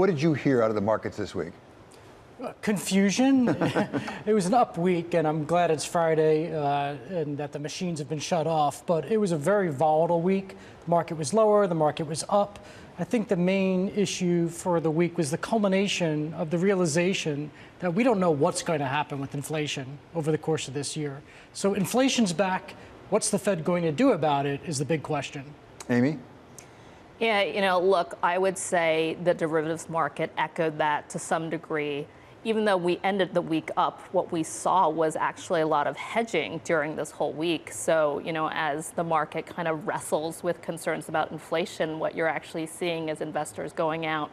What did you hear out of the markets this week? Confusion. It was an up week, and I'm glad it's Friday and that the machines have been shut off, but it was a very volatile week. The market was lower, the market was up. I think the main issue for the week was the culmination of the realization that we don't know what's going to happen with inflation over the course of this year. So inflation's back. What's the Fed going to do about it is the big question. Amy? Yeah, look, I would say the derivatives market echoed that to some degree. Even though we ended the week up, what we saw was actually a lot of hedging during this whole week. So, as the market kind of wrestles with concerns about inflation, what you're actually seeing is investors going out,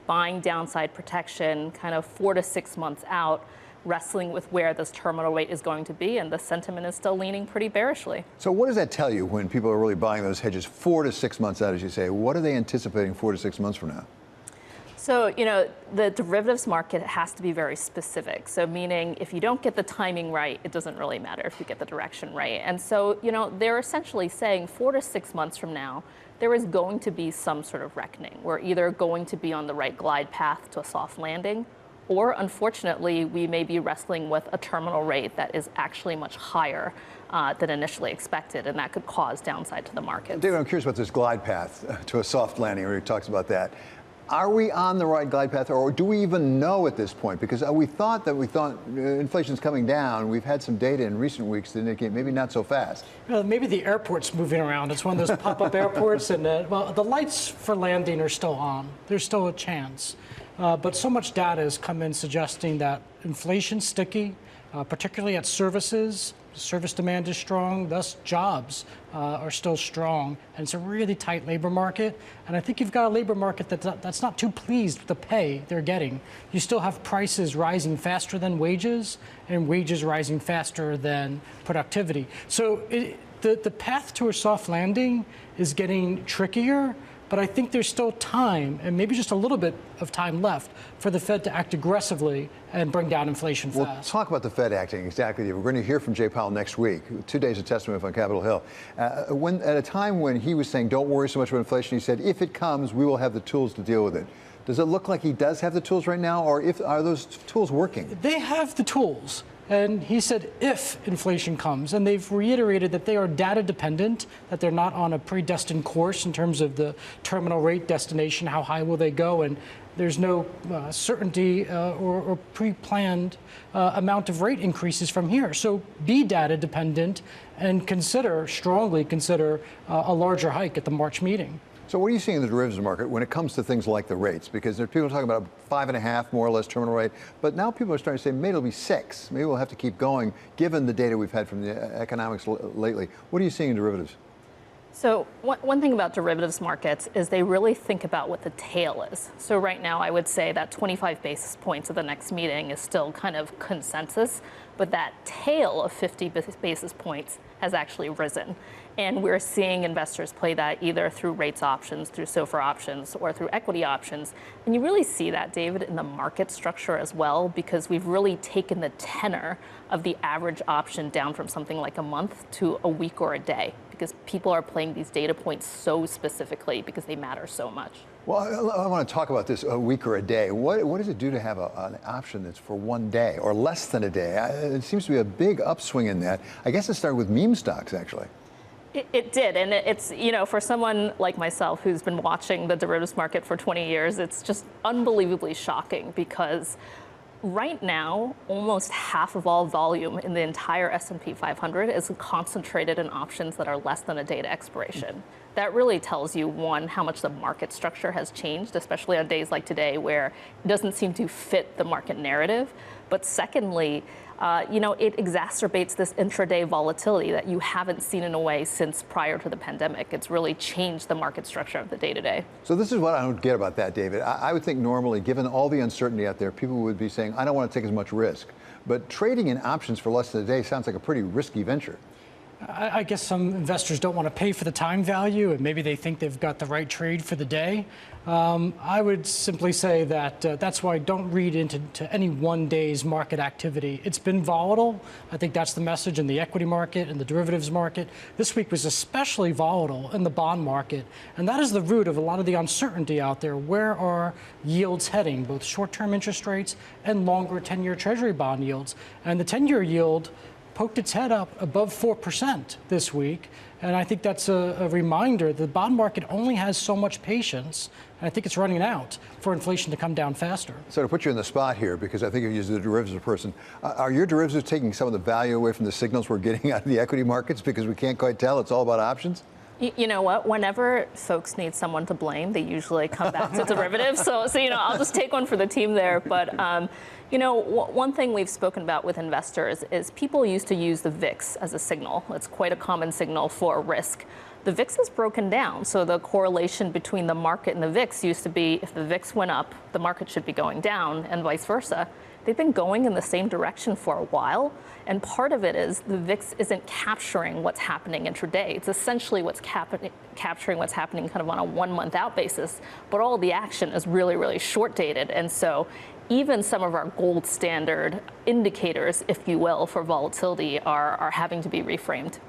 buying downside protection kind of 4 to 6 months out, wrestling with where this terminal rate is going to be, and the sentiment is still leaning pretty bearishly. So what does that tell you when people are really buying those hedges 4 to 6 months out, as you say? What are they anticipating 4 to 6 months from now? So, the derivatives market has to be very specific. So meaning if you don't get the timing right, it doesn't really matter if you get the direction right. And so, they're essentially saying 4 to 6 months from now, there is going to be some sort of reckoning. We're either going to be on the right glide path to a soft landing, or unfortunately, we may be wrestling with a terminal rate that is actually much higher than initially expected, and that could cause downside to the market. David, I'm curious about this glide path to a soft landing, where he talks about that. Are we on the right glide path, or do we even know at this point? Because we thought inflation's coming down. We've had some data in recent weeks that indicate maybe not so fast. Well, maybe the airport's moving around. It's one of those pop-up airports, and the lights for landing are still on. There's still a chance. But so much data has come in suggesting that inflation's sticky, particularly at services. Service demand is strong, thus jobs are still strong, and it's a really tight labor market. And I think you've got a labor market that's not too pleased with the pay they're getting. You still have prices rising faster than wages, and wages rising faster than productivity. So the path to a soft landing is getting trickier. But I think there's still time, and maybe just a little bit of time left, for the Fed to act aggressively and bring down inflation fast. We'll talk about the Fed acting exactly. We're going to hear from Jay Powell next week, 2 days of testimony on Capitol Hill. At a time when he was saying, don't worry so much about inflation, he said, if it comes, we will have the tools to deal with it. Does it look like he does have the tools right now, or are those tools working? They have the tools. And he said if inflation comes, and they've reiterated that they are data dependent, that they're not on a predestined course in terms of the terminal rate destination, how high will they go, and there's no certainty or pre-planned amount of rate increases from here. So be data dependent and strongly consider a larger hike at the March meeting. So what are you seeing in the derivatives market when it comes to things like the rates? Because there are people talking about a 5.5 more or less terminal rate, but now people are starting to say maybe it'll be 6. Maybe we'll have to keep going given the data we've had from the economics lately. What are you seeing in derivatives? So one thing about derivatives markets is they really think about what the tail is. So right now, I would say that 25 basis points at the next meeting is still kind of consensus, but that tail of 50 basis points has actually risen. And we're seeing investors play that either through rates options, through SOFR options, or through equity options. And you really see that, David, in the market structure as well, because we've really taken the tenor of the average option down from something like a month to a week or a day, because people are playing these data points so specifically because they matter so much. Well, I want to talk about this a week or a day. What does it do to have an option that's for 1 day or less than a day? It seems to be a big upswing in that. I guess it started with meme stocks, actually. It did, and it's, for someone like myself who's been watching the derivatives market for 20 years, it's just unbelievably shocking because right now, almost half of all volume in the entire S&P 500 is concentrated in options that are less than a day to expiration. That really tells you, one, how much the market structure has changed, especially on days like today where it doesn't seem to fit the market narrative. But secondly, it exacerbates this intraday volatility that you haven't seen in a way since prior to the pandemic. It's really changed the market structure of the day-to-day. So this is what I don't get about that, David. I would think normally, given all the uncertainty out there, people would be saying, I don't want to take as much risk. But trading in options for less than a day sounds like a pretty risky venture. I guess some investors don't want to pay for the time value, and maybe they think they've got the right trade for the day. I would simply say that that's why I don't read into any one day's market activity. It's been volatile. I think that's the message in the equity market and the derivatives market. This week was especially volatile in the bond market, and that is the root of a lot of the uncertainty out there. Where are yields heading, both short-term interest rates and longer 10-year Treasury bond yields? And the 10-year yield poked its head up above 4% this week. And I think that's a reminder the bond market only has so much patience, and I think it's running out for inflation to come down faster. So to put you in the spot here, because I think you're the derivatives person, are your derivatives taking some of the value away from the signals we're getting out of the equity markets because we can't quite tell? It's all about options? You know what? Whenever folks need someone to blame, they usually come back to derivatives. So I'll just take one for the team there. But one thing we've spoken about with investors is people used to use the VIX as a signal. It's quite a common signal for risk. The VIX is broken down, so the correlation between the market and the VIX used to be if the VIX went up, the market should be going down, and vice versa. They've been going in the same direction for a while, and part of it is the VIX isn't capturing what's happening intraday. It's essentially capturing what's happening kind of on a 1 month out basis, but all the action is really, really short dated, and so even some of our gold standard indicators, if you will, for volatility are having to be reframed.